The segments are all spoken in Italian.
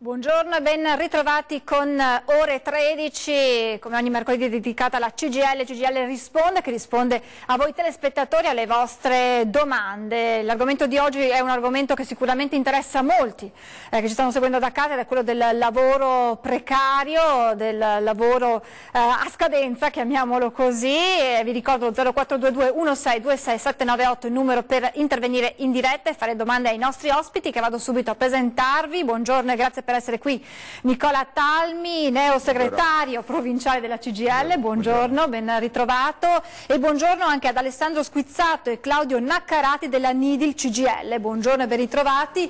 Buongiorno e ben ritrovati con Ore 13, come ogni mercoledì dedicata alla CGIL. CGIL risponde, che risponde a voi telespettatori, alle vostre domande. L'argomento di oggi è un argomento che sicuramente interessa molti che ci stanno seguendo da casa, ed è quello del lavoro precario, del lavoro a scadenza, chiamiamolo così. Vi ricordo 0422 1626 798 il numero per intervenire in diretta e fare domande ai nostri ospiti, che vado subito a presentarvi. Buongiorno e grazie per essere qui. Nicola Talmi, neo segretario provinciale della CGIL, buongiorno, ben ritrovato, e buongiorno anche ad Alessandro Squizzato e Claudio Naccarati della Nidil CGIL, buongiorno e ben ritrovati.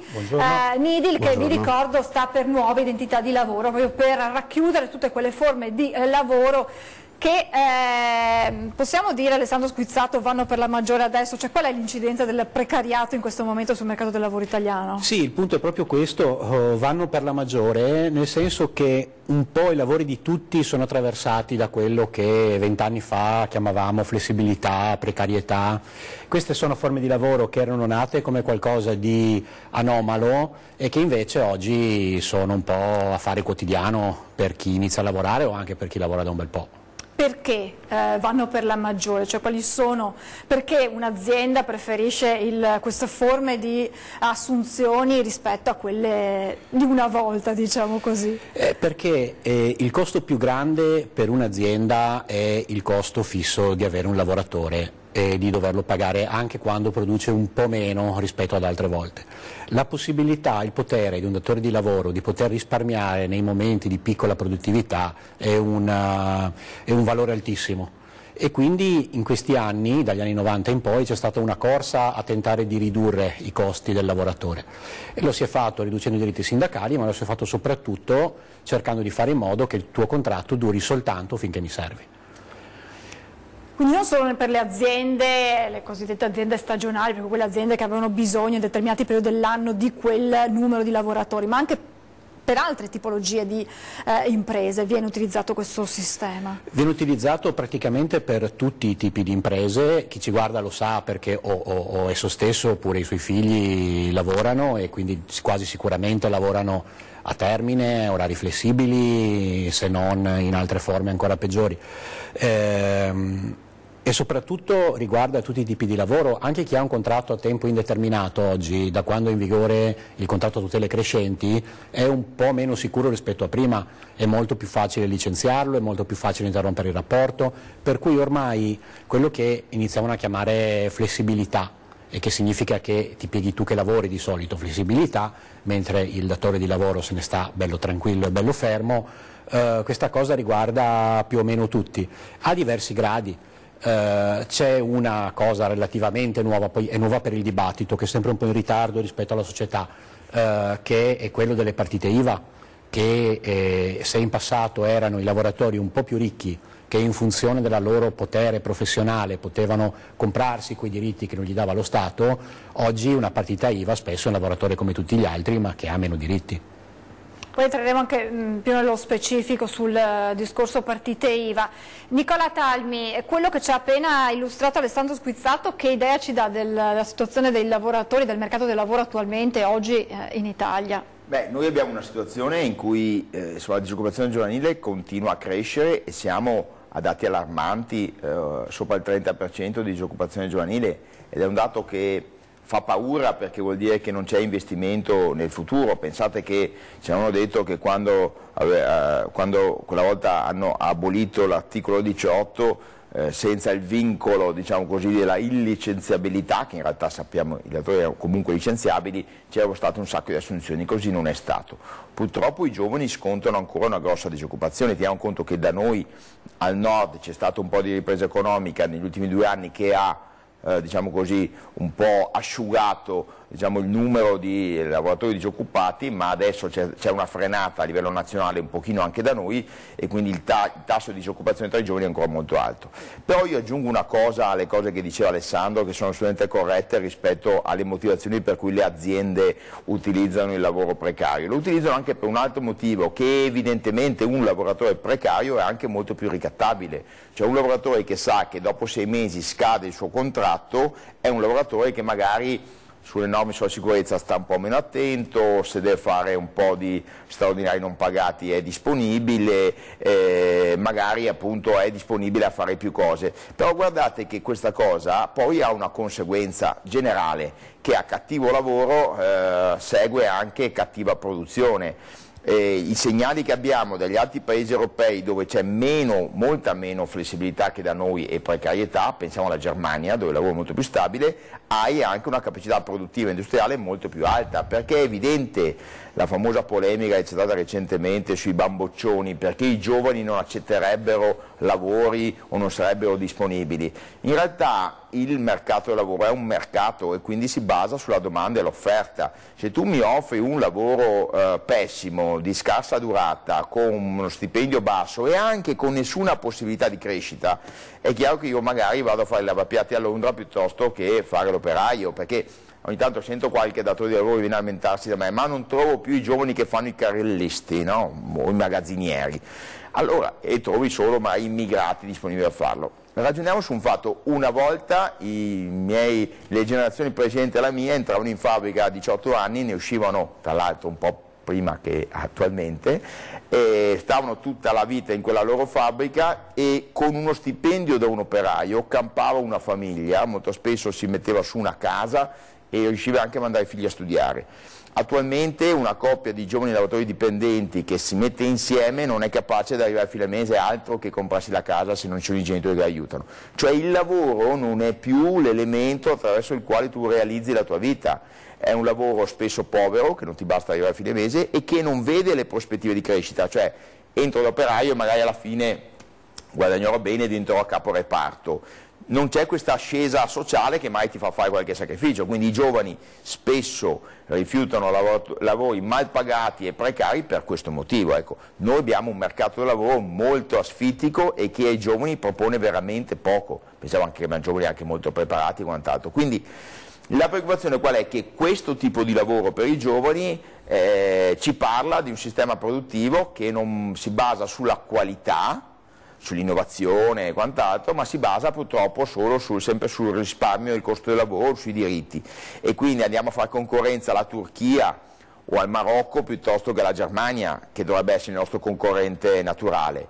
Nidil, che vi ricordo sta per nuova identità di lavoro, proprio per racchiudere tutte quelle forme di lavoro che possiamo dire, Alessandro Squizzato, vanno per la maggiore adesso. Cioè, qual è l'incidenza del precariato in questo momento sul mercato del lavoro italiano? Sì, il punto è proprio questo, vanno per la maggiore, nel senso che un po' i lavori di tutti sono attraversati da quello che 20 anni fa chiamavamo flessibilità, precarietà. Queste sono forme di lavoro che erano nate come qualcosa di anomalo e che invece oggi sono un po' affare quotidiano per chi inizia a lavorare o anche per chi lavora da un bel po'. Perché vanno per la maggiore? Cioè, quali sono? Perché un'azienda preferisce queste forme di assunzioni rispetto a quelle di una volta, diciamo così? Perché il costo più grande per un'azienda è il costo fisso di avere un lavoratore e di doverlo pagare anche quando produce un po' meno rispetto ad altre volte. La possibilità, il potere di un datore di lavoro di poter risparmiare nei momenti di piccola produttività è un valore altissimo. E quindi in questi anni, dagli anni 90 in poi, c'è stata una corsa a tentare di ridurre i costi del lavoratore. E lo si è fatto riducendo i diritti sindacali, ma lo si è fatto soprattutto cercando di fare in modo che il tuo contratto duri soltanto finché mi servi. Quindi non solo per le aziende, le cosiddette aziende stagionali, perché quelle aziende che avevano bisogno in determinati periodi dell'anno di quel numero di lavoratori, ma anche per altre tipologie di imprese viene utilizzato questo sistema? Viene utilizzato praticamente per tutti i tipi di imprese. Chi ci guarda lo sa, perché o esso stesso oppure i suoi figli lavorano, e quindi quasi sicuramente lavorano a termine, orari flessibili, se non in altre forme ancora peggiori. E soprattutto riguarda tutti i tipi di lavoro. Anche chi ha un contratto a tempo indeterminato oggi, da quando è in vigore il contratto a tutele crescenti, è un po' meno sicuro rispetto a prima, è molto più facile licenziarlo, è molto più facile interrompere il rapporto, per cui ormai quello che iniziavano a chiamare flessibilità, e che significa che ti pieghi tu che lavori di solito, flessibilità, mentre il datore di lavoro se ne sta bello tranquillo e bello fermo, questa cosa riguarda più o meno tutti, a diversi gradi. C'è una cosa relativamente nuova, poi è nuova per il dibattito, che è sempre un po' in ritardo rispetto alla società, che è quello delle partite IVA, che se in passato erano i lavoratori un po' più ricchi, che in funzione del loro potere professionale potevano comprarsi quei diritti che non gli dava lo Stato, oggi una partita IVA spesso è un lavoratore come tutti gli altri, ma che ha meno diritti. Poi entreremo anche più nello specifico sul discorso partite IVA. Nicola Talmi, quello che ci ha appena illustrato Alessandro Squizzato, che idea ci dà della situazione dei lavoratori, del mercato del lavoro attualmente oggi in Italia? Beh, noi abbiamo una situazione in cui la disoccupazione giovanile continua a crescere e siamo a dati allarmanti, sopra il 30% di disoccupazione giovanile, ed è un dato che fa paura, perché vuol dire che non c'è investimento nel futuro. Pensate che ci hanno detto che quando quella volta hanno abolito l'articolo 18, senza il vincolo, diciamo così, della illicenziabilità, che in realtà sappiamo i datori erano comunque licenziabili, c'era stato un sacco di assunzioni. Così non è stato. Purtroppo i giovani scontano ancora una grossa disoccupazione. Teniamo conto che da noi al nord c'è stato un po' di ripresa economica negli ultimi 2 anni, che ha diciamo così, un po' asciugato, diciamo, il numero di lavoratori disoccupati, ma adesso c'è una frenata a livello nazionale un pochino anche da noi, e quindi il tasso di disoccupazione tra i giovani è ancora molto alto. Però io aggiungo una cosa alle cose che diceva Alessandro, che sono assolutamente corrette rispetto alle motivazioni per cui le aziende utilizzano il lavoro precario. Lo utilizzano anche per un altro motivo, che evidentemente un lavoratore precario è anche molto più ricattabile. Cioè, un lavoratore che sa che dopo 6 mesi scade il suo contratto è un lavoratore che magari sulle norme sulla sicurezza sta un po' meno attento, se deve fare un po' di straordinari non pagati è disponibile, magari appunto è disponibile a fare più cose, però guardate che questa cosa poi ha una conseguenza generale, che a cattivo lavoro segue anche cattiva produzione. I segnali che abbiamo dagli altri paesi europei dove c'è molta meno flessibilità che da noi e precarietà, pensiamo alla Germania dove il lavoro è molto più stabile, hai anche una capacità produttiva industriale molto più alta, perché è evidente la famosa polemica che c'è stata recentemente sui bamboccioni, perché i giovani non accetterebbero lavori o non sarebbero disponibili. In realtà il mercato del lavoro è un mercato e quindi si basa sulla domanda e l'offerta. Se tu mi offri un lavoro pessimo, di scarsa durata, con uno stipendio basso e anche con nessuna possibilità di crescita, è chiaro che io magari vado a fare il lavapiatti a Londra piuttosto che fare l'operaio, perché ogni tanto sento qualche datore di lavoro che viene a lamentarsi da me, ma non trovo più i giovani che fanno i carrellisti, no? O i magazzinieri. Allora, e trovi solo ma immigrati disponibili a farlo. Ragioniamo su un fatto: una volta le generazioni precedenti alla mia entravano in fabbrica a 18 anni, ne uscivano tra l'altro un po' prima che attualmente, e stavano tutta la vita in quella loro fabbrica e con uno stipendio da un operaio campava una famiglia, molto spesso si metteva su una casa e riusciva anche a mandare i figli a studiare. Attualmente una coppia di giovani lavoratori dipendenti che si mette insieme non è capace di arrivare a fine mese altro che comprarsi la casa se non ci sono i genitori che aiutano. Cioè il lavoro non è più l'elemento attraverso il quale tu realizzi la tua vita. È un lavoro spesso povero, che non ti basta arrivare a fine mese e che non vede le prospettive di crescita. Cioè entro l'operaio e magari alla fine guadagnerò bene e diventerò capo reparto. Non c'è questa ascesa sociale che mai ti fa fare qualche sacrificio, quindi i giovani spesso rifiutano lavori mal pagati e precari per questo motivo. Ecco, noi abbiamo un mercato del lavoro molto asfittico e che ai giovani propone veramente poco, pensavo anche che abbiamo giovani anche molto preparati e quant'altro. Quindi la preoccupazione qual è? Che questo tipo di lavoro per i giovani ci parla di un sistema produttivo che non si basa sulla qualità, sull'innovazione e quant'altro, ma si basa purtroppo solo sempre sul risparmio del costo del lavoro, sui diritti, e quindi andiamo a fare concorrenza alla Turchia o al Marocco piuttosto che alla Germania, che dovrebbe essere il nostro concorrente naturale.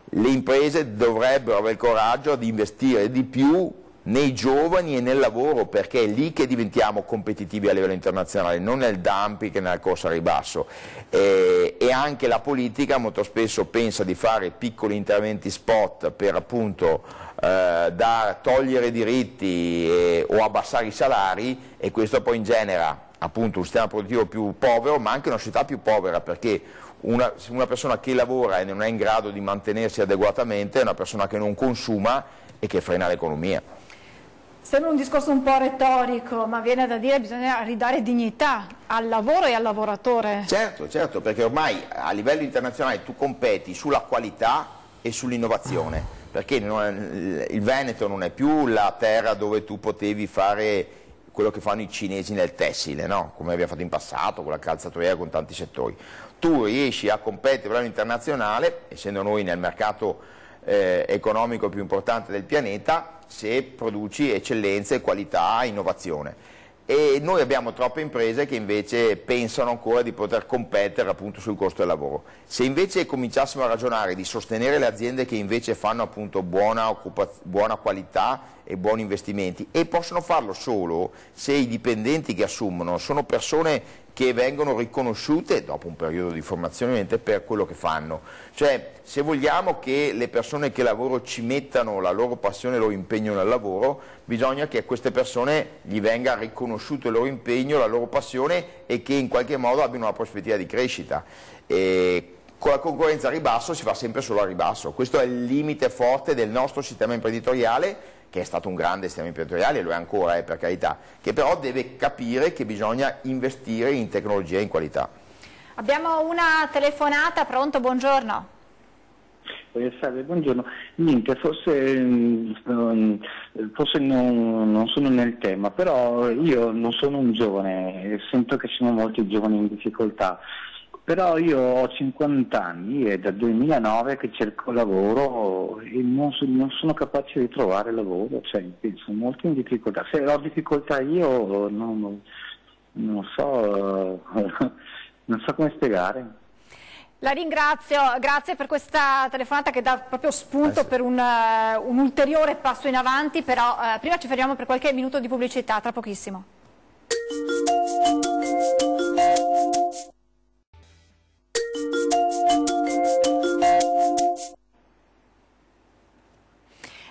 Le imprese dovrebbero avere il coraggio di investire di più nei giovani e nel lavoro, perché è lì che diventiamo competitivi a livello internazionale, non nel dumping e nella corsa al ribasso. E anche la politica molto spesso pensa di fare piccoli interventi spot per appunto togliere diritti o abbassare i salari, e questo poi ingenera appunto un sistema produttivo più povero, ma anche una società più povera, perché una persona che lavora e non è in grado di mantenersi adeguatamente è una persona che non consuma e che frena l'economia. Sembra un discorso un po' retorico, ma viene da dire che bisogna ridare dignità al lavoro e al lavoratore. Certo, perché ormai a livello internazionale tu competi sulla qualità e sull'innovazione, perché il Veneto non è più la terra dove tu potevi fare quello che fanno i cinesi nel tessile, no? Come abbiamo fatto in passato con la calzaturiera, con tanti settori. Tu riesci a competere a livello internazionale, essendo noi nel mercato economico più importante del pianeta, se produci eccellenze, qualità, innovazione. E noi abbiamo troppe imprese che invece pensano ancora di poter competere appunto sul costo del lavoro. Se invece cominciassimo a ragionare di sostenere le aziende che invece fanno appunto buona qualità e buoni investimenti, e possono farlo solo se i dipendenti che assumono sono persone che vengono riconosciute dopo un periodo di formazione per quello che fanno. Cioè, se vogliamo che le persone che lavorano ci mettano la loro passione e il loro impegno nel lavoro, bisogna che a queste persone gli venga riconosciuto il loro impegno, la loro passione, e che in qualche modo abbiano una prospettiva di crescita. E con la concorrenza a ribasso si fa sempre solo a ribasso. Questo è il limite forte del nostro sistema imprenditoriale, che è stato un grande sistema imprenditoriale, lo è ancora, per carità, che però deve capire che bisogna investire in tecnologia e in qualità. Abbiamo una telefonata, pronto, buongiorno. Salve, buongiorno. Niente, forse non sono nel tema, però io non sono un giovane e sento che ci sono molti giovani in difficoltà. Però io ho 50 anni e è dal 2009 che cerco lavoro e non sono capace di trovare lavoro, cioè sono molto in difficoltà. Se ho difficoltà io non so, non so come spiegare. La ringrazio, grazie per questa telefonata che dà proprio spunto per un ulteriore passo in avanti, però prima ci fermiamo per qualche minuto di pubblicità, tra pochissimo.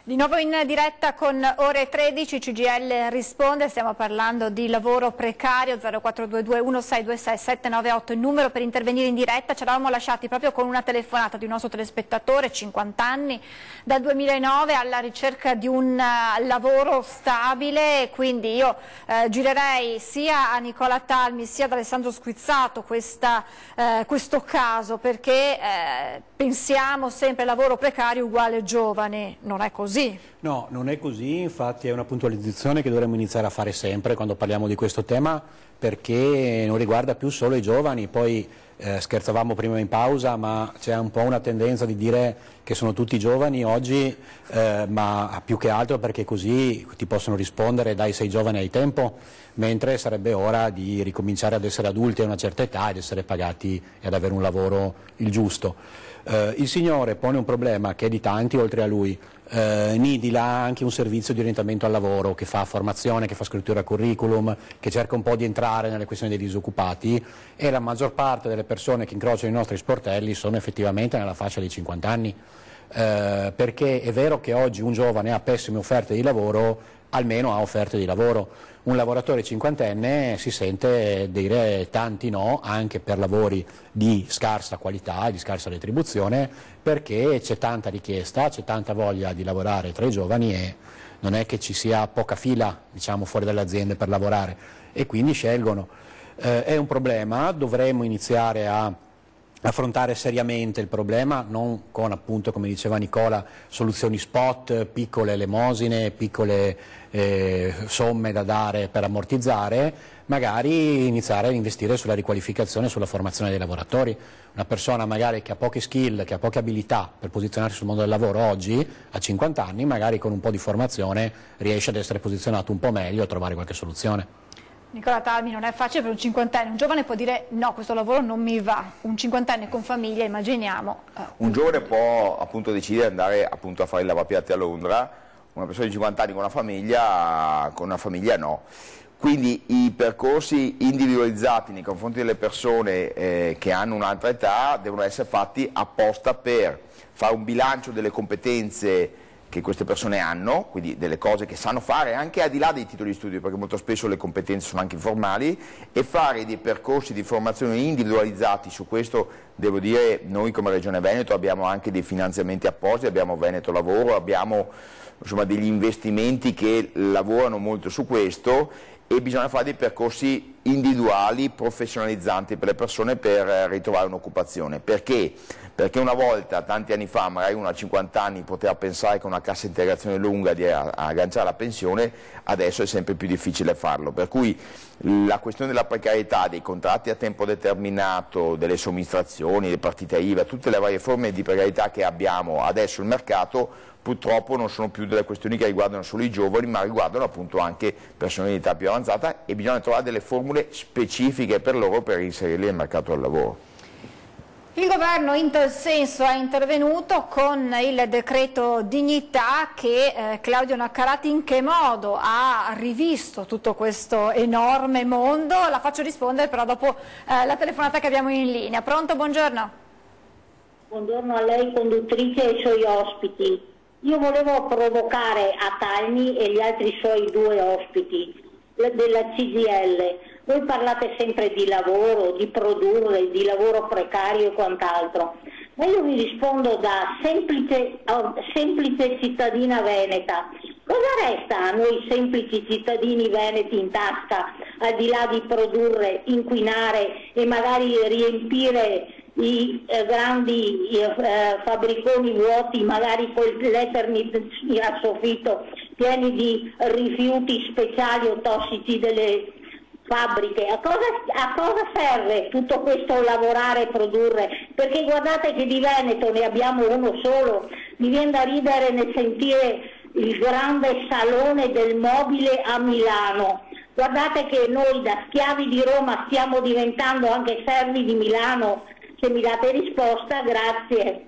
Di nuovo in diretta con Ore 13, CGIL risponde, stiamo parlando di lavoro precario. 0422 1626 798 il numero per intervenire in diretta. Ci eravamo lasciati proprio con una telefonata di un nostro telespettatore, 50 anni, dal 2009 alla ricerca di un lavoro stabile, quindi io girerei sia a Nicola Talmi sia ad Alessandro Squizzato questo caso, perché pensiamo sempre lavoro precario uguale giovane, non è così. No, non è così, infatti è una puntualizzazione che dovremmo iniziare a fare sempre quando parliamo di questo tema, perché non riguarda più solo i giovani. Poi scherzavamo prima in pausa, ma c'è un po' una tendenza di dire che sono tutti giovani oggi, ma più che altro perché così ti possono rispondere dai sei giovane hai tempo, mentre sarebbe ora di ricominciare ad essere adulti a una certa età ed essere pagati e ad avere un lavoro il giusto. Il signore pone un problema che è di tanti oltre a lui. Nidil ha anche un servizio di orientamento al lavoro che fa formazione, che fa scrittura curriculum, che cerca un po' di entrare nelle questioni dei disoccupati, e la maggior parte delle persone che incrociano i nostri sportelli sono effettivamente nella fascia dei 50 anni, perché è vero che oggi un giovane ha pessime offerte di lavoro, almeno ha offerte di lavoro. Un lavoratore cinquantenne si sente dire tanti no anche per lavori di scarsa qualità e di scarsa retribuzione, perché c'è tanta richiesta, c'è tanta voglia di lavorare tra i giovani e non è che ci sia poca fila, diciamo, fuori dalle aziende per lavorare, e quindi scelgono. È un problema, dovremmo iniziare a affrontare seriamente il problema, non con, appunto, come diceva Nicola, soluzioni spot, piccole elemosine, piccole somme da dare per ammortizzare, magari iniziare a investire sulla riqualificazione, sulla formazione dei lavoratori. Una persona magari che ha poche skill, che ha poche abilità per posizionarsi sul mondo del lavoro oggi, a 50 anni, magari con un po' di formazione riesce ad essere posizionato un po' meglio e a trovare qualche soluzione. Nicola Talmi, non è facile per un cinquantenne, un giovane può dire no, questo lavoro non mi va, un cinquantenne con famiglia, immaginiamo. Un giovane può appunto decidere di andare appunto a fare il lavapiatti a Londra, una persona di 50 anni con una famiglia no. Quindi i percorsi individualizzati nei confronti delle persone che hanno un'altra età devono essere fatti apposta per fare un bilancio delle competenze che queste persone hanno, quindi delle cose che sanno fare anche al di là dei titoli di studio, perché molto spesso le competenze sono anche informali, e fare dei percorsi di formazione individualizzati. Su questo devo dire, noi come Regione Veneto abbiamo anche dei finanziamenti appositi, abbiamo Veneto Lavoro, abbiamo insomma degli investimenti che lavorano molto su questo, e bisogna fare dei percorsi individuali, professionalizzanti per le persone per ritrovare un'occupazione. Perché? Perché una volta, tanti anni fa, magari uno a 50 anni poteva pensare con una cassa integrazione lunga di agganciare la pensione, adesso è sempre più difficile farlo. Per cui la questione della precarietà, dei contratti a tempo determinato, delle somministrazioni, le partite IVA, tutte le varie forme di precarietà che abbiamo adesso nel mercato, purtroppo non sono più delle questioni che riguardano solo i giovani, ma riguardano appunto anche persone di età più avanzata, e bisogna trovare delle formule specifiche per loro per inserirli nel mercato del lavoro. Il governo in tal senso è intervenuto con il decreto dignità che Claudio Naccarati in che modo ha rivisto tutto questo enorme mondo. La faccio rispondere però dopo la telefonata che abbiamo in linea. Pronto? Buongiorno. Buongiorno a lei conduttrice e ai suoi ospiti. Io volevo provocare a Talmi e gli altri suoi due ospiti della CGIL. Voi parlate sempre di lavoro, di produrre, di lavoro precario e quant'altro, ma io vi rispondo da semplice cittadina veneta. Cosa resta a noi semplici cittadini veneti in tasca, al di là di produrre, inquinare e magari riempire i grandi fabbriconi vuoti, magari con l'Eternit a soffitto, pieni di rifiuti speciali o tossici delle fabbriche, a cosa serve tutto questo lavorare e produrre? Perché guardate che di Veneto ne abbiamo uno solo, mi viene da ridere nel sentire il grande salone del mobile a Milano. Guardate che noi da schiavi di Roma stiamo diventando anche servi di Milano. Se mi date risposta, grazie.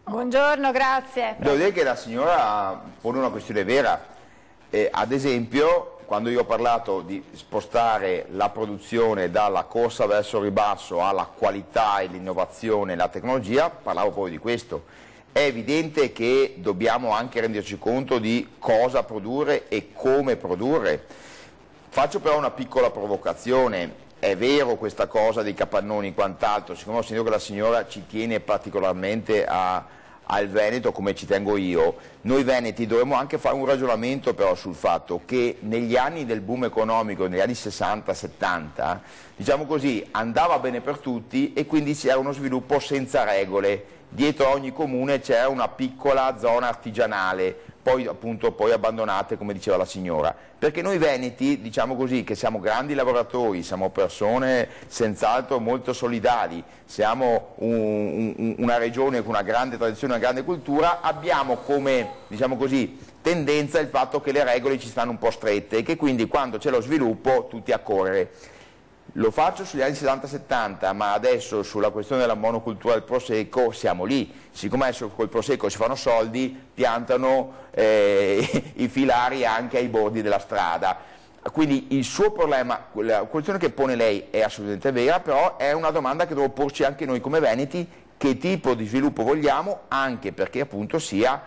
Buongiorno, grazie. Devo dire che la signora pone una questione vera. Ad esempio, quando io ho parlato di spostare la produzione dalla corsa verso il ribasso alla qualità e l'innovazione e la tecnologia, parlavo proprio di questo. È evidente che dobbiamo anche renderci conto di cosa produrre e come produrre. Faccio però una piccola provocazione. È vero questa cosa dei capannoni e quant'altro, siccome ho sentito che la signora ci tiene particolarmente al Veneto, come ci tengo io, noi veneti dovremmo anche fare un ragionamento però sul fatto che negli anni del boom economico, negli anni 60-70, diciamo così, andava bene per tutti e quindi c'era uno sviluppo senza regole. Dietro a ogni comune c'era una piccola zona artigianale, poi abbandonate, come diceva la signora, perché noi veneti, diciamo così, che siamo grandi lavoratori, siamo persone senz'altro molto solidali, siamo una regione con una grande tradizione, una grande cultura, abbiamo come, diciamo così, tendenza il fatto che le regole ci stanno un po' strette e che quindi quando c'è lo sviluppo tutti a correre. Lo faccio sugli anni 60-70, ma adesso sulla questione della monocultura del prosecco siamo lì. Siccome adesso col prosecco si fanno soldi, piantano i filari anche ai bordi della strada. Quindi il suo problema, la questione che pone lei è assolutamente vera, però è una domanda che dobbiamo porci anche noi come veneti, che tipo di sviluppo vogliamo, anche perché appunto sia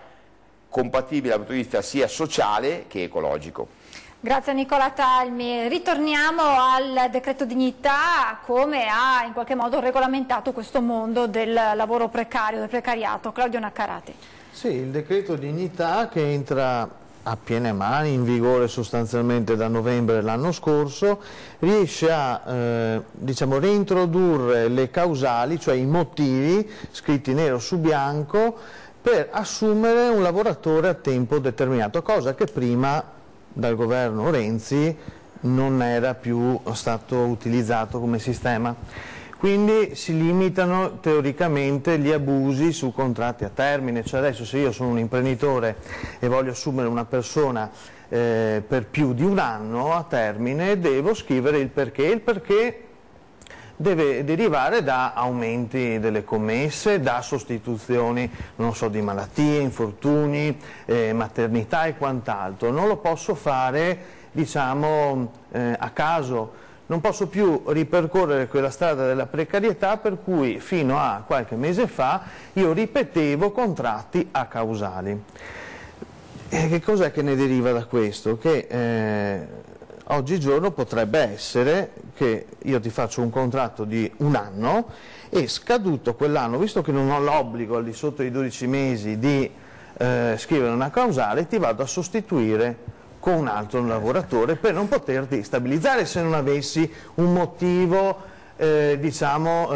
compatibile dal punto di vista sia sociale che ecologico. Grazie a Nicola Talmi. Ritorniamo al decreto dignità, come ha in qualche modo regolamentato questo mondo del lavoro precario, del precariato. Claudio Naccarati. Sì, il decreto dignità che entra a piene mani, in vigore sostanzialmente da novembre dell'anno scorso, riesce a diciamo, reintrodurre le causali, cioè i motivi scritti nero su bianco per assumere un lavoratore a tempo determinato, cosa che prima dal governo Renzi non era più stato utilizzato come sistema. Quindi si limitano teoricamente gli abusi su contratti a termine, cioè adesso se io sono un imprenditore e voglio assumere una persona per più di un anno a termine, devo scrivere il perché deve derivare da aumenti delle commesse, da sostituzioni, non so, di malattie, infortuni, maternità e quant'altro. Non lo posso fare, diciamo, a caso, non posso più ripercorrere quella strada della precarietà per cui fino a qualche mese fa io ripetevo contratti a causali. Che cos'è che ne deriva da questo? Che oggigiorno potrebbe essere che io ti faccio un contratto di un anno e scaduto quell'anno, visto che non ho l'obbligo al di sotto dei 12 mesi di scrivere una causale, ti vado a sostituire con un altro lavoratore per non poterti stabilizzare se non avessi un motivo diciamo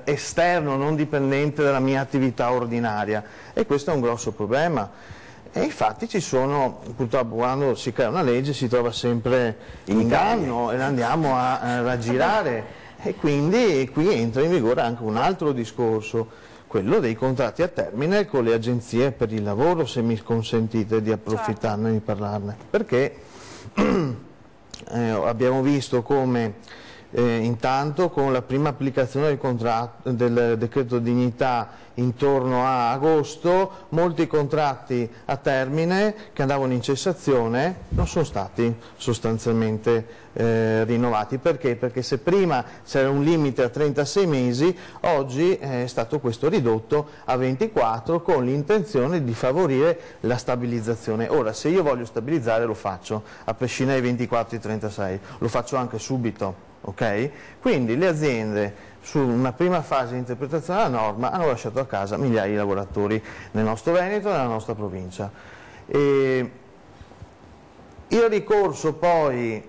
esterno, non dipendente dalla mia attività ordinaria, e questo è un grosso problema. E infatti ci sono, purtroppo quando si crea una legge si trova sempre inganno e la andiamo a raggirare, e quindi qui entra in vigore anche un altro discorso, quello dei contratti a termine con le agenzie per il lavoro, se mi consentite di approfittarne e di parlarne, perché abbiamo visto come intanto con la prima applicazione del decreto dignità intorno a agosto, molti contratti a termine che andavano in cessazione non sono stati sostanzialmente rinnovati. Perché? Perché se prima c'era un limite a 36 mesi, oggi è stato questo ridotto a 24 con l'intenzione di favorire la stabilizzazione. Ora, se io voglio stabilizzare lo faccio, a prescindere dai 24 e 36, lo faccio anche subito. Okay? Quindi le aziende su una prima fase di interpretazione della norma hanno lasciato a casa migliaia di lavoratori nel nostro Veneto e nella nostra provincia. Il ricorso poi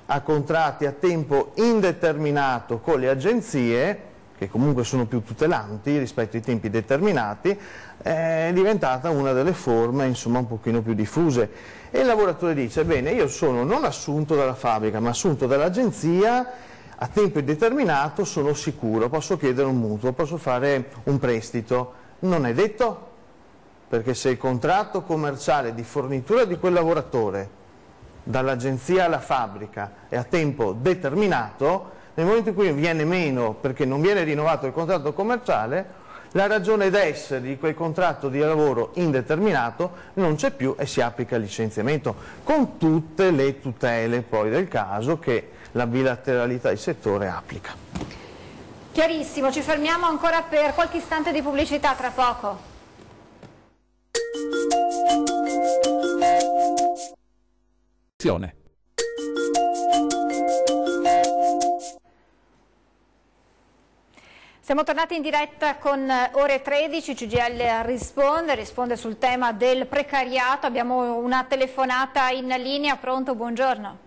a contratti a tempo indeterminato con le agenzie, che comunque sono più tutelanti rispetto ai tempi determinati, è diventata una delle forme insomma un pochino più diffuse. E il lavoratore dice: bene, io sono non assunto dalla fabbrica ma assunto dall'agenzia, a tempo indeterminato, sono sicuro, posso chiedere un mutuo, posso fare un prestito. Non è detto, perché se il contratto commerciale di fornitura di quel lavoratore dall'agenzia alla fabbrica è a tempo determinato, nel momento in cui viene meno perché non viene rinnovato il contratto commerciale, la ragione d'essere di quel contratto di lavoro indeterminato non c'è più e si applica il licenziamento, con tutte le tutele poi del caso che la bilateralità di settore applica. Chiarissimo, ci fermiamo ancora per qualche istante di pubblicità, tra poco. Siamo tornati in diretta con Ore 13, CGIL risponde sul tema del precariato. Abbiamo una telefonata in linea, pronto? Buongiorno.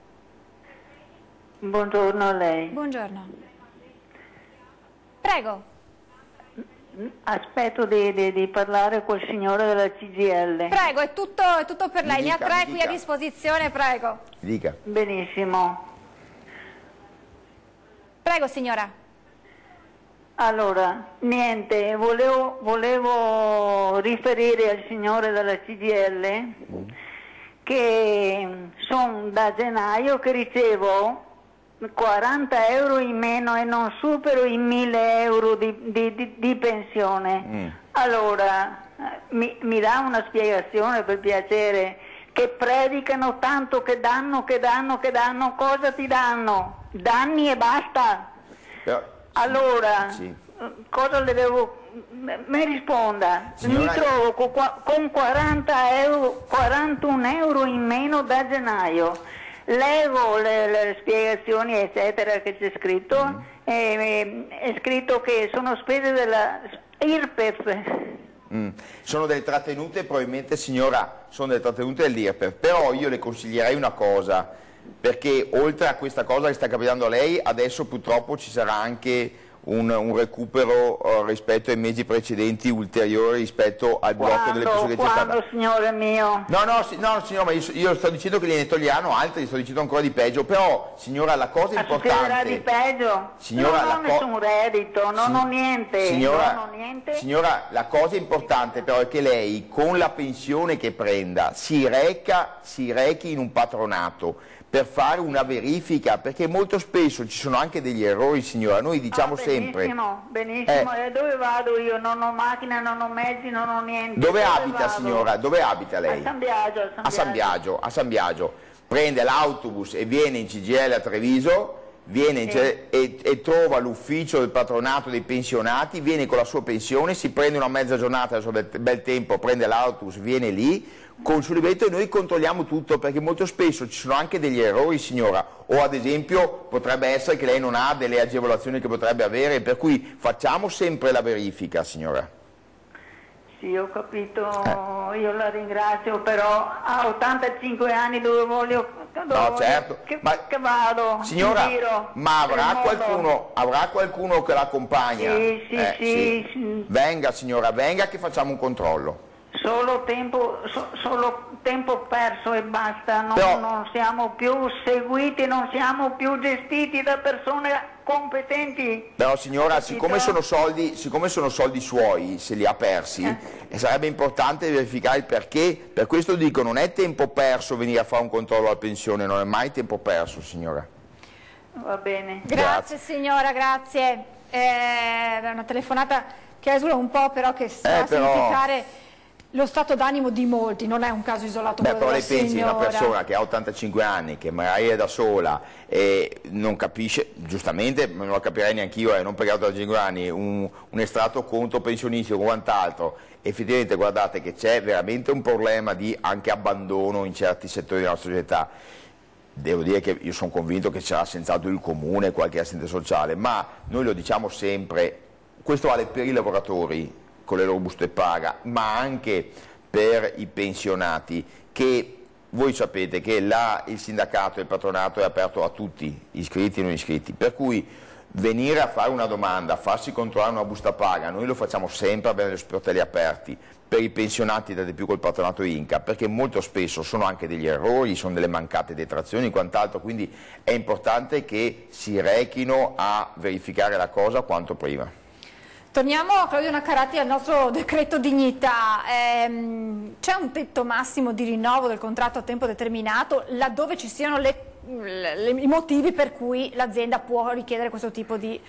Buongiorno a lei. Buongiorno. Prego. Aspetto di parlare col signore della CGIL. Prego, è tutto per lei. Ne ha 3 qui a disposizione, prego. Dica. Benissimo. Prego, signora. Allora, niente, volevo riferire al signore della CGIL che sono da gennaio che ricevo 40 euro in meno e non supero i 1000 euro di pensione. Allora, mi dà una spiegazione, per piacere, che predicano tanto, che danno, cosa ti danno? Danni e basta. Allora, sì. Cosa le devo... Mi risponda. Signora... Mi trovo con 41 euro in meno da gennaio. Levo le spiegazioni eccetera che c'è scritto, è scritto che sono spese della IRPEF. Sono delle trattenute, probabilmente, signora, sono delle trattenute dell'IRPEF, però io le consiglierei una cosa, perché oltre a questa cosa che sta capitando a lei, adesso purtroppo ci sarà anche un recupero rispetto ai mesi precedenti ulteriore rispetto al blocco delle persone che c'è stato. Quando, signore mio? No, signora, ma io sto dicendo che gliene toglieranno altri, sto dicendo ancora di peggio, però, signora, la cosa importante... di peggio? Signora, non ho nessun reddito, non ho niente. Signora, la cosa importante però è che lei, con la pensione che prenda, si rechi in un patronato per fare una verifica, perché molto spesso ci sono anche degli errori, signora, noi diciamo sempre... Benissimo, e dove vado io? Non ho macchina, non ho mezzi, non ho niente. Dove abita, signora? Dove abita lei? A San Biagio. Prende l'autobus e viene in CGIL a Treviso, e trova l'ufficio del patronato dei pensionati, viene con la sua pensione, si prende una mezza giornata, adesso bel tempo, prende l'autobus, viene lì, con il suo libretto, e noi controlliamo tutto, perché molto spesso ci sono anche degli errori, signora, o ad esempio potrebbe essere che lei non ha delle agevolazioni che potrebbe avere, per cui facciamo sempre la verifica, signora. Sì, ho capito, io la ringrazio, però a 85 anni dove voglio... certo, che vado, signora, giro, ma avrà qualcuno che l'accompagna? Sì. Venga, signora, venga che facciamo un controllo. Solo tempo perso e basta, non siamo più seguiti, non siamo più gestiti da persone competenti. Però, signora, siccome sono soldi suoi, se li ha persi, sarebbe importante verificare il perché. Per questo dico, non è tempo perso venire a fare un controllo alla pensione, non è mai tempo perso, signora. Va bene. Grazie signora, grazie. Una telefonata che esula un po', però che sta a significare lo stato d'animo di molti, non è un caso isolato. Però lei pensi a una persona che ha 85 anni, che magari è da sola e non capisce, giustamente, non lo capirei neanche io, non perché ha 85 anni, un estratto conto pensionistico o quant'altro. Effettivamente guardate che c'è veramente un problema di anche abbandono in certi settori della nostra società. Devo dire che io sono convinto che c'era senz'altro il comune, qualche assistente sociale, ma noi lo diciamo sempre, questo vale per i lavoratori con le loro buste paga, ma anche per i pensionati, che voi sapete che là il sindacato e il patronato è aperto a tutti, iscritti e non iscritti, per cui venire a fare una domanda, farsi controllare una busta paga, noi lo facciamo sempre avere gli sportelli aperti per i pensionati date più col patronato Inca, perché molto spesso sono anche degli errori, sono delle mancate detrazioni e quant'altro, quindi è importante che si rechino a verificare la cosa quanto prima. Torniamo, Claudio Naccarati, al nostro decreto dignità. C'è un tetto massimo di rinnovo del contratto a tempo determinato laddove ci siano i motivi per cui l'azienda può richiedere questo tipo di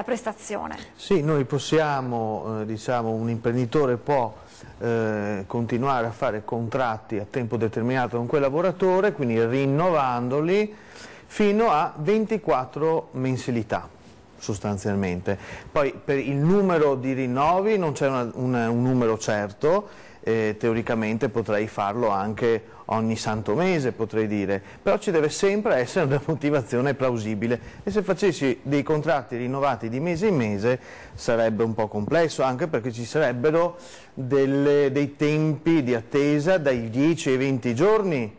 prestazione? Sì, noi possiamo, diciamo, un imprenditore può continuare a fare contratti a tempo determinato con quel lavoratore, quindi rinnovandoli fino a 24 mensilità sostanzialmente. Poi per il numero di rinnovi non c'è un numero certo, teoricamente potrei farlo anche ogni santo mese, potrei dire, però ci deve sempre essere una motivazione plausibile, e se facessi dei contratti rinnovati di mese in mese sarebbe un po' complesso, anche perché ci sarebbero dei tempi di attesa dai 10 ai 20 giorni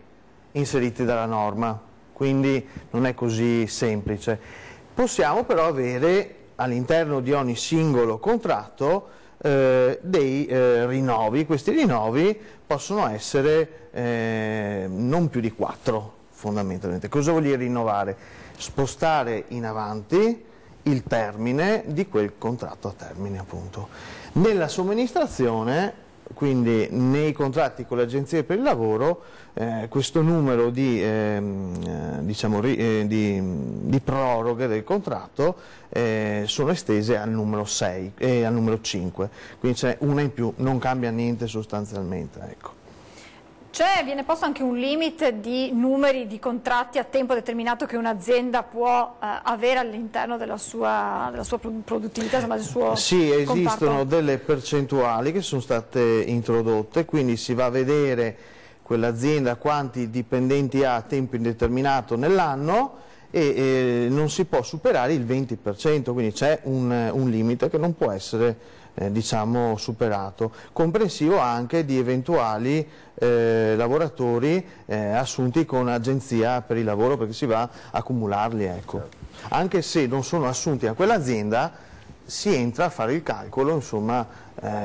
inseriti dalla norma, quindi non è così semplice. Possiamo però avere all'interno di ogni singolo contratto dei rinnovi. Questi rinnovi possono essere non più di 4 fondamentalmente. Cosa vuol dire rinnovare? Spostare in avanti il termine di quel contratto a termine, appunto. Nella somministrazione, quindi nei contratti con le agenzie per il lavoro, questo numero di proroghe del contratto sono estese al numero 6 e al numero 5, quindi c'è una in più, non cambia niente sostanzialmente, ecco. Viene posto anche un limite di numeri di contratti a tempo determinato che un'azienda può avere all'interno della sua produttività, insomma, del suo Sì, esistono comparto. delle percentuali che sono state introdotte, quindi si va a vedere quell'azienda quanti dipendenti ha a tempo indeterminato nell'anno e non si può superare il 20%, quindi c'è un limite che non può essere diciamo superato, comprensivo anche di eventuali lavoratori assunti con agenzia per il lavoro, perché si va a accumularli, ecco. Anche se non sono assunti a quell'azienda si entra a fare il calcolo, insomma,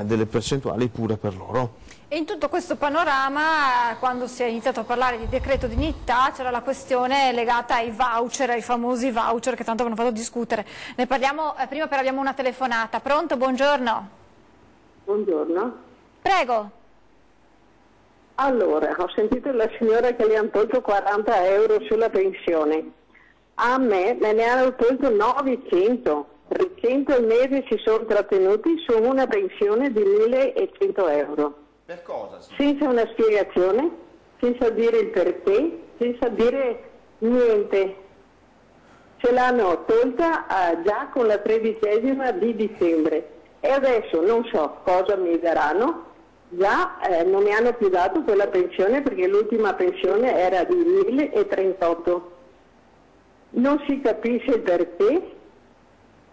delle percentuali pure per loro. E in tutto questo panorama, quando si è iniziato a parlare di decreto dignità, c'era la questione legata ai voucher, ai famosi voucher che tanto avevano fatto discutere. Ne parliamo prima, però abbiamo una telefonata. Pronto? Buongiorno. Buongiorno. Prego. Allora, ho sentito la signora che le hanno tolto 40 euro sulla pensione. A me ne hanno tolto 900. 100 al mese si sono trattenuti su una pensione di 1.100 euro. Per cosa? Senza una spiegazione, senza dire il perché, senza dire niente. Ce l'hanno tolta già con la 13ª di dicembre e adesso non so cosa mi daranno, già non mi hanno più dato quella pensione perché l'ultima pensione era di 1.038. Non si capisce il perché,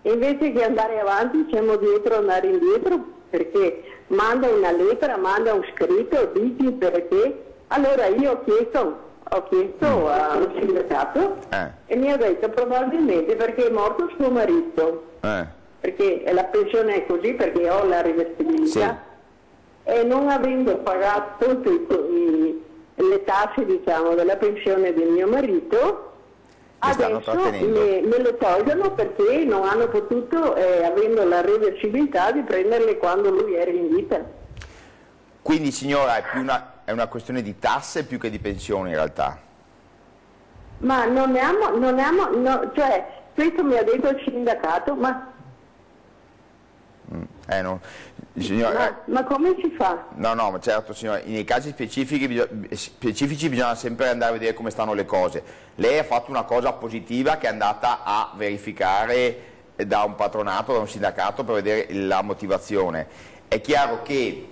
e invece che andare avanti siamo dietro, andare indietro, perché manda una lettera, manda un scritto, dici perché. Allora io ho chiesto a un sindacato e mi ha detto probabilmente perché è morto suo marito, perché la pensione è così, perché ho la rivestibilità, sì. E non avendo pagato tutte le tasse, diciamo, della pensione del mio marito, adesso me le tolgono perché non hanno potuto, avendo la reversibilità, di prenderle quando lui era in vita. Quindi signora è una questione di tasse più che di pensione in realtà? Ma non no, cioè questo mi ha detto il sindacato, No. Signora, ma come si fa? No, ma certo signora, nei casi specifici bisogna sempre andare a vedere come stanno le cose. Lei ha fatto una cosa positiva che è andata a verificare da un patronato, da un sindacato, per vedere la motivazione. È chiaro che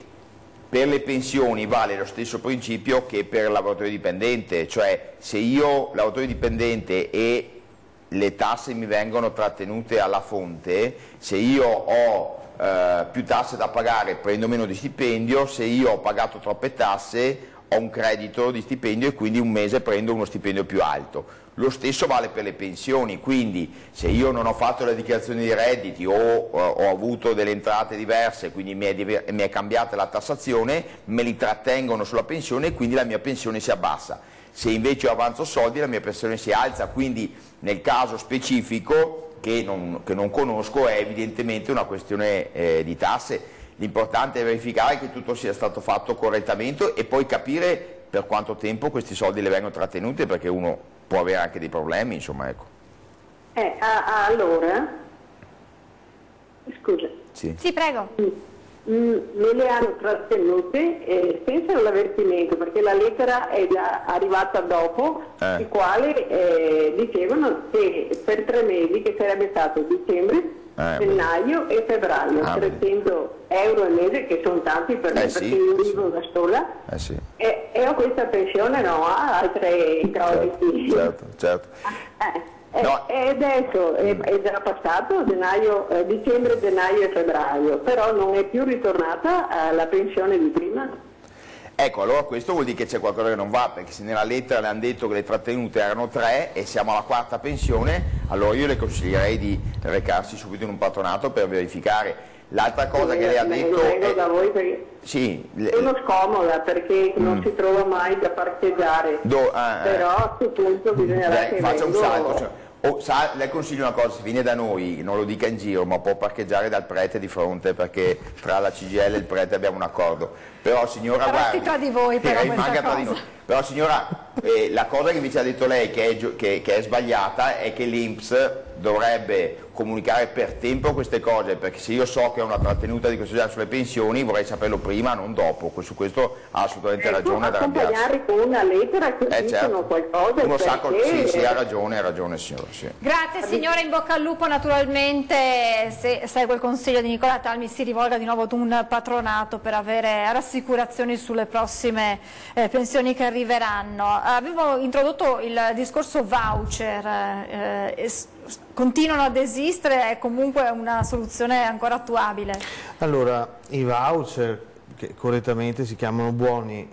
per le pensioni vale lo stesso principio che per il lavoratore dipendente, cioè se io lavoratore dipendente e le tasse mi vengono trattenute alla fonte, se io ho più tasse da pagare prendo meno di stipendio, se io ho pagato troppe tasse ho un credito di stipendio e quindi un mese prendo uno stipendio più alto. Lo stesso vale per le pensioni, quindi se io non ho fatto la dichiarazione di redditi o ho avuto delle entrate diverse, quindi mi è cambiata la tassazione, me li trattengono sulla pensione e quindi la mia pensione si abbassa. Se invece io avanzo soldi la mia pensione si alza, quindi nel caso specifico che non conosco è evidentemente una questione di tasse. L'importante è verificare che tutto sia stato fatto correttamente e poi capire per quanto tempo questi soldi le vengono trattenuti, perché uno può avere anche dei problemi, insomma, ecco. Allora, scusa. Sì, prego. Me le hanno trattenute senza l'avvertimento, perché la lettera è già arrivata dopo, il quale dicevano che per 3 mesi, che sarebbe stato dicembre, gennaio e febbraio, 300 euro al mese, che sono tanti per me, perché io vivo da sola, e ho questa pensione, no, altre introiti. Certo. No. E adesso è già passato dicembre, gennaio e febbraio, però non è più ritornata la pensione di prima. Ecco, allora questo vuol dire che c'è qualcosa che non va, perché se nella lettera le hanno detto che le trattenute erano 3 e siamo alla 4ª pensione, allora io le consiglierei di recarsi subito in un patronato per verificare. L'altra cosa che lei ha detto è da voi perché sono scomoda, perché non si trova mai da parcheggiare, però a questo punto bisognerà che faccia un salto. Le consiglio una cosa: se viene da noi, non lo dica in giro, ma può parcheggiare dal prete di fronte, perché tra la CGIL e il prete abbiamo un accordo. Però signora, guardi, tra di voi, però, questa cosa. Però signora, la cosa che invece ha detto lei che è sbagliata è che l'INPS dovrebbe comunicare per tempo queste cose, perché se io so che ho una trattenuta di questo genere sulle pensioni vorrei saperlo prima, non dopo. Su questo ha assolutamente ragione ad arrabbiarsi. Accompagnare con una lettera che dicono qualcosa. Uno sa sì, ha ragione signora. Sì. Grazie signora, in bocca al lupo. Naturalmente, se segue il consiglio di Nicola Talmi, si rivolga di nuovo ad un patronato per avere rassicurazioni sulle prossime pensioni che arriveranno. Avevo introdotto il discorso voucher, continuano ad esistere, è comunque una soluzione ancora attuabile? Allora, i voucher, che correttamente si chiamano buoni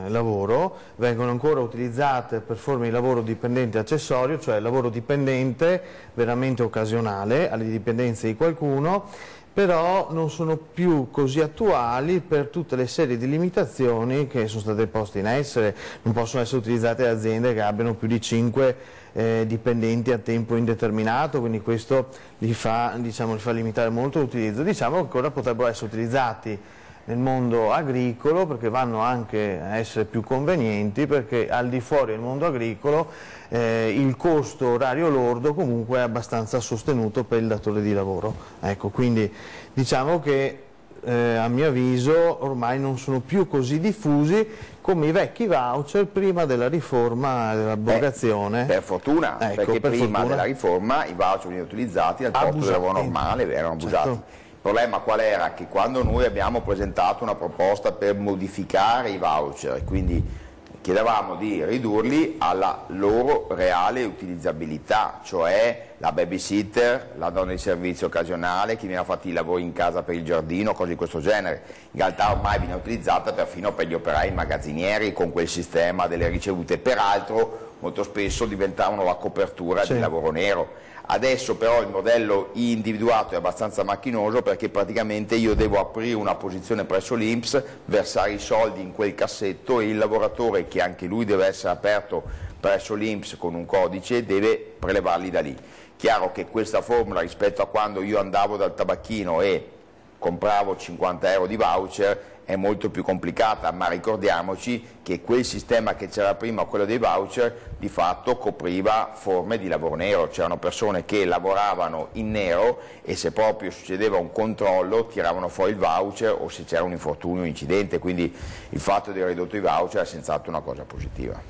lavoro, vengono ancora utilizzate per forme di lavoro dipendente accessorio, cioè lavoro dipendente veramente occasionale alle dipendenze di qualcuno, però non sono più così attuali per tutte le serie di limitazioni che sono state poste in essere. Non possono essere utilizzate da aziende che abbiano più di 5 dipendenti a tempo indeterminato, quindi questo li fa limitare molto l'utilizzo. Diciamo che ancora potrebbero essere utilizzati nel mondo agricolo, perché vanno anche a essere più convenienti, perché al di fuori del mondo agricolo il costo orario lordo comunque è abbastanza sostenuto per il datore di lavoro. Ecco, quindi diciamo che a mio avviso ormai non sono più così diffusi come i vecchi voucher prima della riforma dell'abrogazione. Per fortuna, perché prima della riforma i voucher venivano utilizzati al posto del lavoro normale, erano abusati. Certo. Il problema qual era? Che quando noi abbiamo presentato una proposta per modificare i voucher, quindi chiedevamo di ridurli alla loro reale utilizzabilità, cioè la babysitter, la donna di servizio occasionale, chi viene a fare i lavori in casa per il giardino, cose di questo genere. In realtà ormai viene utilizzata perfino per gli operai magazzinieri con quel sistema delle ricevute, peraltro molto spesso diventavano la copertura del lavoro nero. Adesso però il modello individuato è abbastanza macchinoso, perché praticamente io devo aprire una posizione presso l'INPS, versare i soldi in quel cassetto e il lavoratore, che anche lui deve essere aperto presso l'INPS con un codice, deve prelevarli da lì. Chiaro che questa formula, rispetto a quando io andavo dal tabacchino e compravo 50 euro di voucher, è molto più complicata, ma ricordiamoci che quel sistema che c'era prima, quello dei voucher, di fatto copriva forme di lavoro nero. C'erano persone che lavoravano in nero e se proprio succedeva un controllo tiravano fuori il voucher, o se c'era un infortunio, un incidente, quindi il fatto di aver ridotto i voucher è senz'altro una cosa positiva.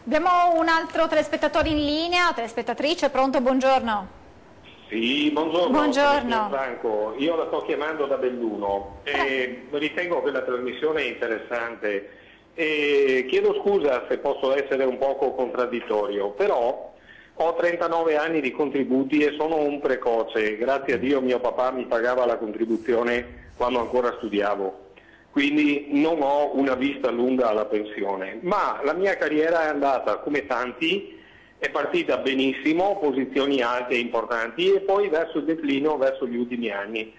Abbiamo un altro telespettatore in linea, telespettatrice, pronto, buongiorno. Sì, buongiorno. Buongiorno. Franco, io la sto chiamando da Belluno e ritengo che la trasmissione è interessante e chiedo scusa se posso essere un poco contraddittorio, però ho 39 anni di contributi e sono un precoce. Grazie a Dio mio papà mi pagava la contribuzione quando ancora studiavo. quindi non ho una vista lunga alla pensione, ma la mia carriera è andata come tanti, è partita benissimo, posizioni alte e importanti, e poi verso il declino verso gli ultimi anni.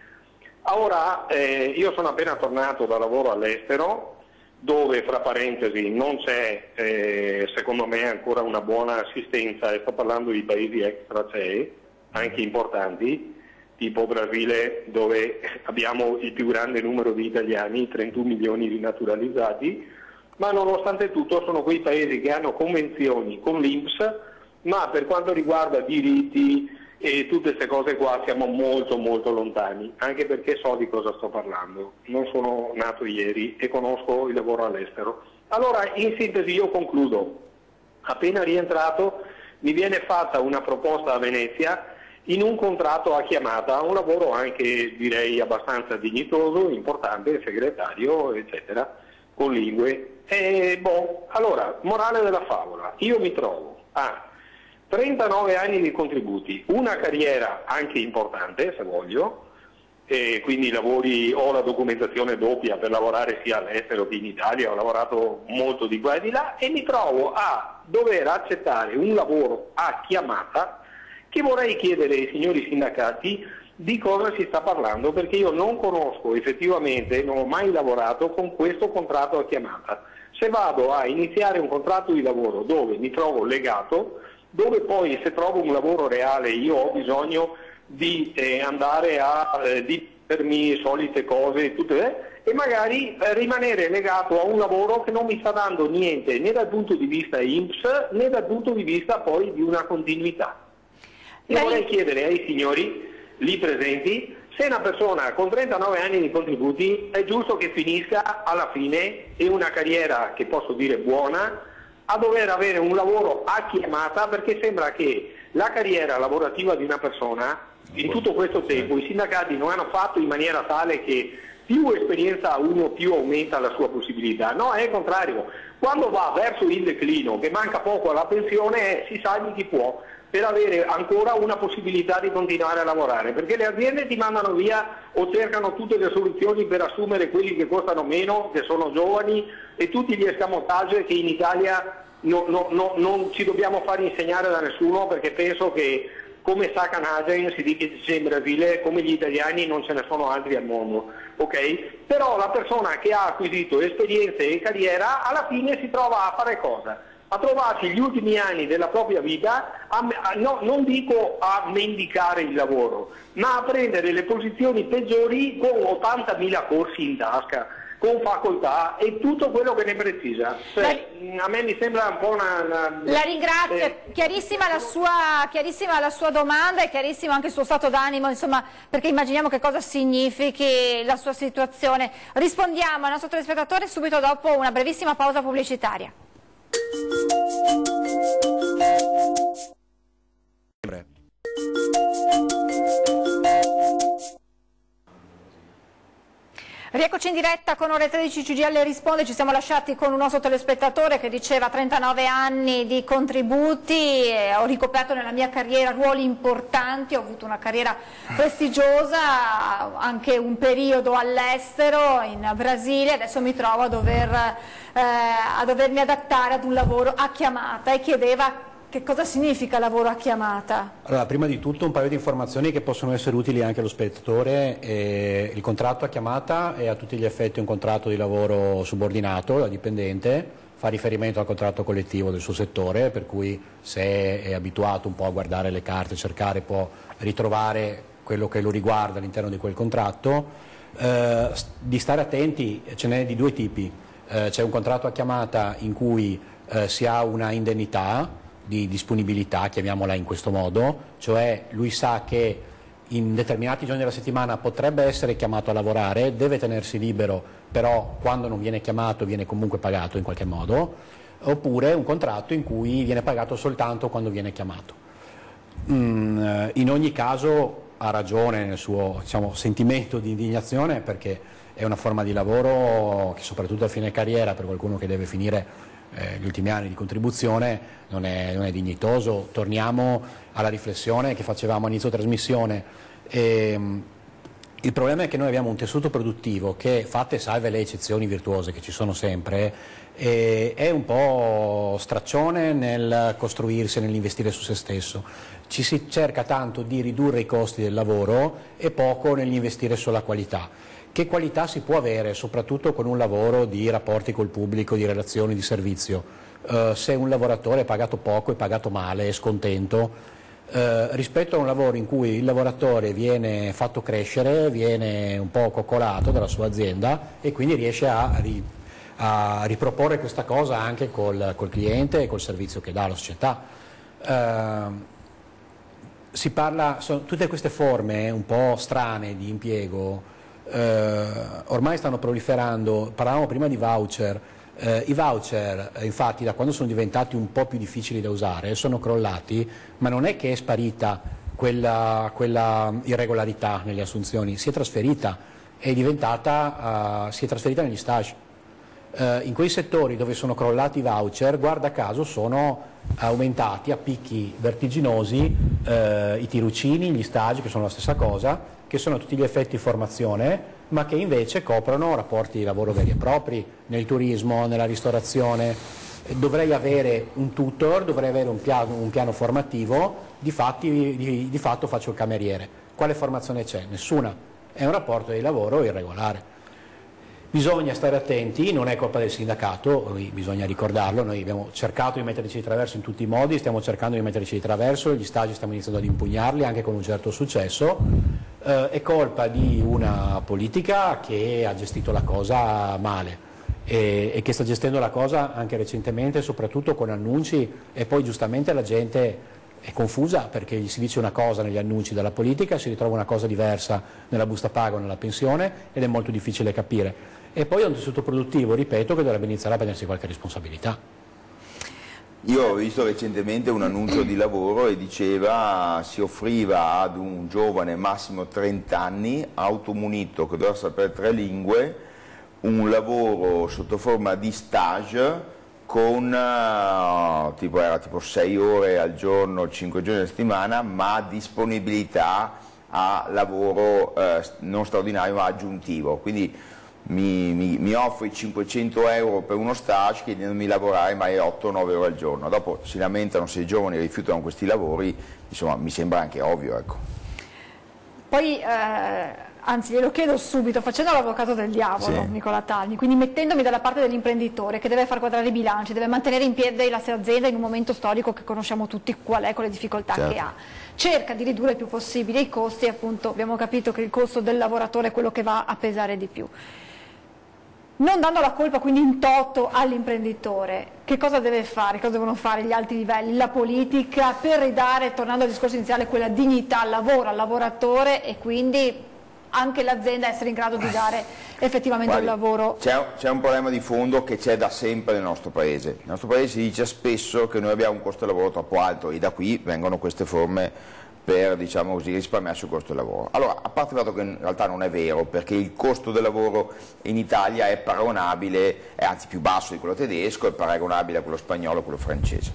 Ora io sono appena tornato da lavoro all'estero, dove fra parentesi non c'è secondo me ancora una buona assistenza, e sto parlando di paesi extra CE, anche importanti, tipo Brasile, dove abbiamo il più grande numero di italiani, 31 milioni di naturalizzati, ma nonostante tutto sono quei paesi che hanno convenzioni con l'INPS, ma per quanto riguarda diritti e tutte queste cose qua siamo molto molto lontani, anche perché so di cosa sto parlando, non sono nato ieri e conosco il lavoro all'estero. Allora, in sintesi, io concludo. Appena rientrato mi viene fatta una proposta a Venezia in un contratto a chiamata, un lavoro anche direi abbastanza dignitoso, importante, segretario, eccetera, con lingue. Allora, morale della favola, io mi trovo a 39 anni di contributi, una carriera anche importante se voglio, e quindi lavori, ho la documentazione doppia per lavorare sia all'estero che in Italia, ho lavorato molto di qua e di là, e mi trovo a dover accettare un lavoro a chiamata che vorrei chiedere ai signori sindacati di cosa si sta parlando, perché io non conosco effettivamente, non ho mai lavorato con questo contratto a chiamata. Se vado a iniziare un contratto di lavoro dove mi trovo legato, dove poi se trovo un lavoro reale io ho bisogno di andare a mettermi solite cose e magari rimanere legato a un lavoro che non mi sta dando niente né dal punto di vista INPS né dal punto di vista poi di una continuità. Io vorrei chiedere ai signori lì presenti se una persona con 39 anni di contributi è giusto che finisca alla fine e una carriera che posso dire buona a dover avere un lavoro a chiamata, perché sembra che la carriera lavorativa di una persona in tutto questo tempo i sindacati non hanno fatto in maniera tale che più esperienza ha uno più aumenta la sua possibilità. No, è il contrario. Quando va verso il declino, che manca poco alla pensione, si sa di chi può, per avere ancora una possibilità di continuare a lavorare, perché le aziende ti mandano via o cercano tutte le soluzioni per assumere quelli che costano meno, che sono giovani, e tutti gli escamotage che in Italia non ci dobbiamo far insegnare da nessuno, perché penso che come sa Canagem, si dice in Brasile, come gli italiani non ce ne sono altri al mondo, ok? Però la persona che ha acquisito esperienze e carriera alla fine si trova a fare cosa? A trovarsi gli ultimi anni della propria vita, non dico a mendicare il lavoro, ma a prendere le posizioni peggiori con 80.000 corsi in tasca, con facoltà e tutto quello che ne precisa. A me mi sembra un po' una... La ringrazio, chiarissima la sua domanda e chiarissimo anche il suo stato d'animo, insomma, perché immaginiamo che cosa significhi la sua situazione. Rispondiamo al nostro telespettatore subito dopo una brevissima pausa pubblicitaria. Rieccoci in diretta con Ore 13 CGIL risponde. Ci siamo lasciati con un nostro telespettatore che diceva 39 anni di contributi, ho ricoperto nella mia carriera ruoli importanti, ho avuto una carriera prestigiosa, anche un periodo all'estero in Brasile, adesso mi trovo a dovermi adattare ad un lavoro a chiamata, e chiedeva che cosa significa lavoro a chiamata? Allora, prima di tutto un paio di informazioni che possono essere utili anche allo spettatore. Il contratto a chiamata è a tutti gli effetti un contratto di lavoro subordinato da dipendente, fa riferimento al contratto collettivo del suo settore, per cui se è abituato un po' a guardare le carte, cercare, può ritrovare quello che lo riguarda all'interno di quel contratto. Di stare attenti, ce n'è di due tipi. C'è un contratto a chiamata in cui si ha una indennità di disponibilità, chiamiamola in questo modo, cioè lui sa che in determinati giorni della settimana potrebbe essere chiamato a lavorare, deve tenersi libero, però quando non viene chiamato viene comunque pagato in qualche modo, oppure un contratto in cui viene pagato soltanto quando viene chiamato. In ogni caso ha ragione nel suo, diciamo, sentimento di indignazione, perché è una forma di lavoro che soprattutto a fine carriera, per qualcuno che deve finire gli ultimi anni di contribuzione, non è dignitoso. Torniamo alla riflessione che facevamo a inizio trasmissione. Il problema è che noi abbiamo un tessuto produttivo che, fatte salve le eccezioni virtuose che ci sono sempre, è un po' straccione nel costruirsi e nell'investire su se stesso. Ci si cerca tanto di ridurre i costi del lavoro e poco nell'investire sulla qualità. Che qualità si può avere soprattutto con un lavoro di rapporti col pubblico, di relazioni, di servizio? Se un lavoratore è pagato poco, è pagato male, è scontento, rispetto a un lavoro in cui il lavoratore viene fatto crescere, viene un po' coccolato dalla sua azienda e quindi riesce a riproporre questa cosa anche col cliente e col servizio che dà alla società. Tutte queste forme un po' strane di impiego ormai stanno proliferando. Parlavamo prima di voucher. I voucher infatti da quando sono diventati un po' più difficili da usare sono crollati, ma non è che è sparita quella irregolarità nelle assunzioni, si è trasferita negli stage. In quei settori dove sono crollati i voucher, guarda caso, sono aumentati a picchi vertiginosi i tirocini, gli stage, che sono la stessa cosa, che sono a tutti gli effetti formazione, ma che invece coprono rapporti di lavoro veri e propri, nel turismo, nella ristorazione. Dovrei avere un tutor, dovrei avere un piano formativo, di fatto faccio il cameriere. Quale formazione c'è? Nessuna. È un rapporto di lavoro irregolare. Bisogna stare attenti, non è colpa del sindacato, bisogna ricordarlo, noi abbiamo cercato di metterci di traverso in tutti i modi, stiamo cercando di metterci di traverso, gli stagi stiamo iniziando ad impugnarli anche con un certo successo, è colpa di una politica che ha gestito la cosa male e che sta gestendo la cosa anche recentemente, soprattutto con annunci, e poi giustamente la gente è confusa perché gli si dice una cosa negli annunci della politica, si ritrova una cosa diversa nella busta paga o nella pensione ed è molto difficile capire. E poi è un tessuto produttivo, ripeto, che dovrebbe iniziare a prendersi qualche responsabilità. Io ho visto recentemente un annuncio di lavoro e diceva, si offriva ad un giovane massimo 30 anni, automunito, che doveva sapere 3 lingue, un lavoro sotto forma di stage con era tipo 6 ore al giorno, 5 giorni alla settimana, ma disponibilità a lavoro non straordinario ma aggiuntivo. Quindi mi offri 500 euro per uno stage chiedendomi di lavorare mai 8-9 ore al giorno. Dopo si lamentano se i giovani rifiutano questi lavori, insomma mi sembra anche ovvio, ecco. Poi anzi glielo chiedo subito, facendo l'avvocato del diavolo, sì, Nicola Talmi, quindi mettendomi dalla parte dell'imprenditore che deve far quadrare i bilanci, deve mantenere in piedi la sua azienda in un momento storico che conosciamo tutti qual è, con le difficoltà, certo, che ha, cerca di ridurre il più possibile i costi, appunto abbiamo capito che il costo del lavoratore è quello che va a pesare di più. Non dando la colpa quindi in toto all'imprenditore, che cosa deve fare, cosa devono fare gli alti livelli, la politica, per ridare, tornando al discorso iniziale, quella dignità al lavoro, al lavoratore e quindi anche l'azienda essere in grado di dare effettivamente un lavoro? C'è un problema di fondo che c'è da sempre nel nostro Paese. Nel nostro Paese si dice spesso che noi abbiamo un costo del lavoro troppo alto e da qui vengono queste forme per, diciamo così, risparmiare sul costo del lavoro. Allora, a parte il fatto che in realtà non è vero, perché il costo del lavoro in Italia è paragonabile, è anzi più basso di quello tedesco, è paragonabile a quello spagnolo e quello francese.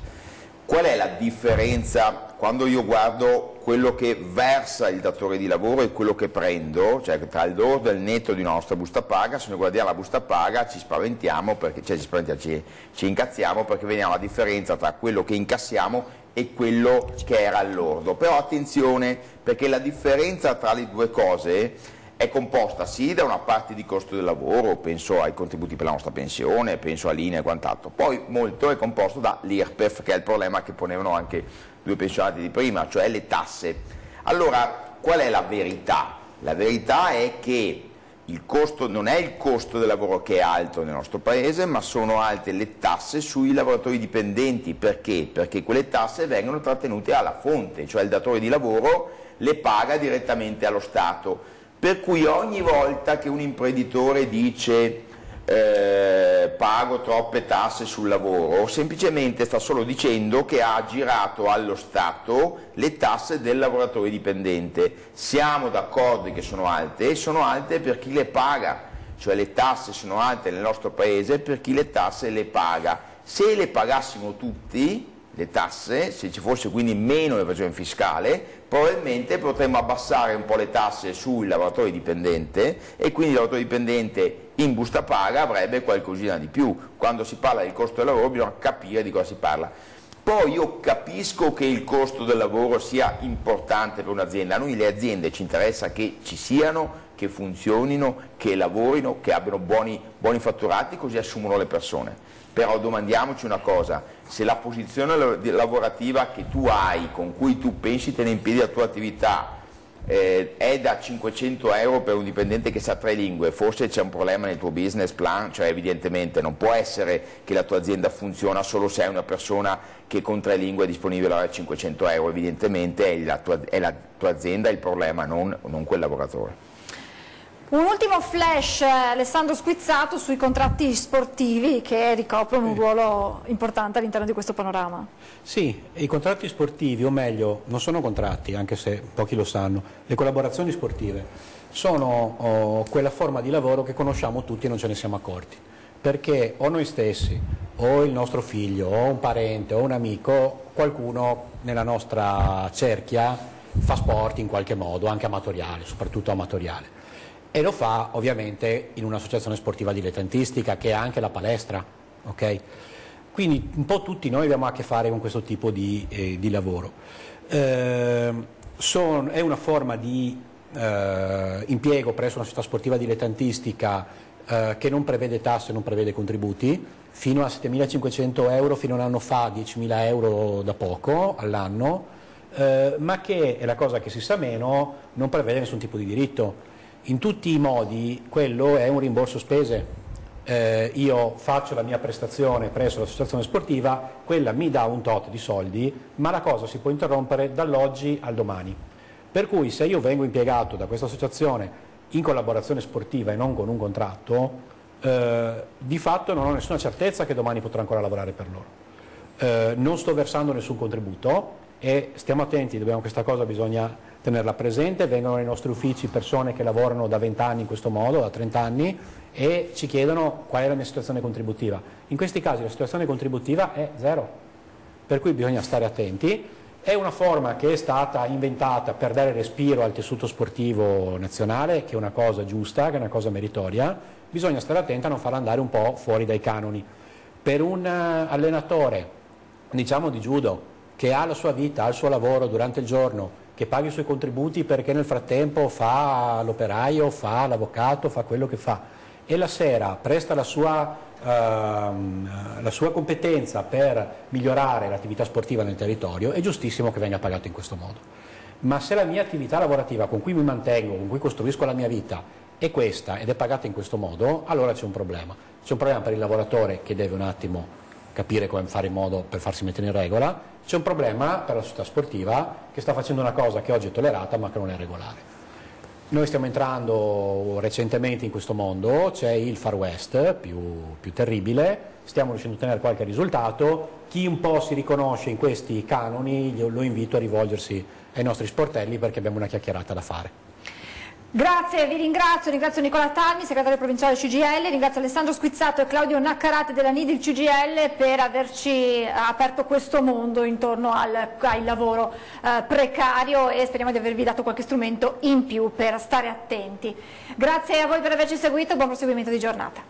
Qual è la differenza quando io guardo quello che versa il datore di lavoro e quello che prendo, cioè tra il lordo e il netto di una nostra busta paga? Se noi guardiamo la busta paga ci spaventiamo, perché, ci incazziamo perché vediamo la differenza tra quello che incassiamo e quello che era al lordo. Però attenzione, perché la differenza tra le due cose è composta sì da una parte di costo del lavoro, penso ai contributi per la nostra pensione, penso all'INE e quant'altro, poi molto è composto da l'IRPEF, che è il problema che ponevano anche due pensionati di prima, cioè le tasse. Allora, qual è la verità? La verità è che il costo non è il costo del lavoro che è alto nel nostro Paese, ma sono alte le tasse sui lavoratori dipendenti. Perché? Perché quelle tasse vengono trattenute alla fonte, cioè il datore di lavoro le paga direttamente allo Stato. Per cui ogni volta che un imprenditore dice pago troppe tasse sul lavoro, semplicemente sta solo dicendo che ha girato allo Stato le tasse del lavoratore dipendente. Siamo d'accordo che sono alte, e sono alte per chi le paga, cioè le tasse sono alte nel nostro Paese per chi le tasse le paga. Se le pagassimo tutti, le tasse, se ci fosse quindi meno evasione fiscale, probabilmente potremmo abbassare un po' le tasse sul lavoratore dipendente e quindi il lavoratore dipendente in busta paga avrebbe qualcosina di più. Quando si parla del costo del lavoro bisogna capire di cosa si parla. Poi io capisco che il costo del lavoro sia importante per un'azienda, a noi le aziende ci interessa che ci siano, che funzionino, che lavorino, che abbiano buoni fatturati, così assumono le persone. Però domandiamoci una cosa, se la posizione lavorativa che tu hai, con cui tu pensi tenere in piedi la tua attività, è da 500 euro per un dipendente che sa 3 lingue, forse c'è un problema nel tuo business plan, cioè evidentemente non può essere che la tua azienda funziona solo se hai una persona che con 3 lingue è disponibile a 500 euro, evidentemente è la tua azienda il problema, non quel lavoratore. Un ultimo flash, Alessandro Squizzato, sui contratti sportivi che ricoprono un ruolo importante all'interno di questo panorama. Sì, i contratti sportivi, o meglio, non sono contratti, anche se pochi lo sanno, le collaborazioni sportive sono quella forma di lavoro che conosciamo tutti e non ce ne siamo accorti, perché o noi stessi, o il nostro figlio, o un parente, o un amico, qualcuno nella nostra cerchia fa sport in qualche modo, anche amatoriale, soprattutto amatoriale. E lo fa ovviamente in un'associazione sportiva dilettantistica che è anche la palestra, ok? Quindi un po' tutti noi abbiamo a che fare con questo tipo di lavoro. È una forma di impiego presso una società sportiva dilettantistica che non prevede tasse, non prevede contributi, fino a 7.500 euro, fino a un anno fa 10.000 euro da poco all'anno, ma che è la cosa che si sa meno, non prevede nessun tipo di diritto. In tutti i modi quello è un rimborso spese. Io faccio la mia prestazione presso l'associazione sportiva, quella mi dà un tot di soldi, ma la cosa si può interrompere dall'oggi al domani. Per cui se io vengo impiegato da questa associazione in collaborazione sportiva e non con un contratto, di fatto non ho nessuna certezza che domani potrò ancora lavorare per loro. Non sto versando nessun contributo e stiamo attenti, questa cosa bisogna tenerla presente. Vengono nei nostri uffici persone che lavorano da 20 anni in questo modo, da 30 anni, e ci chiedono qual è la mia situazione contributiva. In questi casi la situazione contributiva è zero, per cui bisogna stare attenti. È una forma che è stata inventata per dare respiro al tessuto sportivo nazionale, che è una cosa giusta, che è una cosa meritoria. Bisogna stare attenti a non farla andare un po' fuori dai canoni. Per un allenatore, diciamo di judo, che ha la sua vita, ha il suo lavoro durante il giorno, che paghi i suoi contributi perché nel frattempo fa l'operaio, fa l'avvocato, fa quello che fa, e la sera presta la sua competenza per migliorare l'attività sportiva nel territorio, è giustissimo che venga pagato in questo modo. Ma se la mia attività lavorativa con cui mi mantengo, con cui costruisco la mia vita, è questa ed è pagata in questo modo, allora c'è un problema. C'è un problema per il lavoratore che deve un attimo capire come fare in modo per farsi mettere in regola, c'è un problema per la società sportiva che sta facendo una cosa che oggi è tollerata ma che non è regolare. Noi stiamo entrando recentemente in questo mondo, c'è il Far West più terribile, stiamo riuscendo a ottenere qualche risultato, chi un po' si riconosce in questi canoni lo invito a rivolgersi ai nostri sportelli perché abbiamo una chiacchierata da fare. Grazie, vi ringrazio Nicola Talmi, segretario provinciale del CGIL, ringrazio Alessandro Squizzato e Claudio Naccarate della NIDIL CGIL per averci aperto questo mondo intorno al lavoro precario, e speriamo di avervi dato qualche strumento in più per stare attenti. Grazie a voi per averci seguito, buon proseguimento di giornata.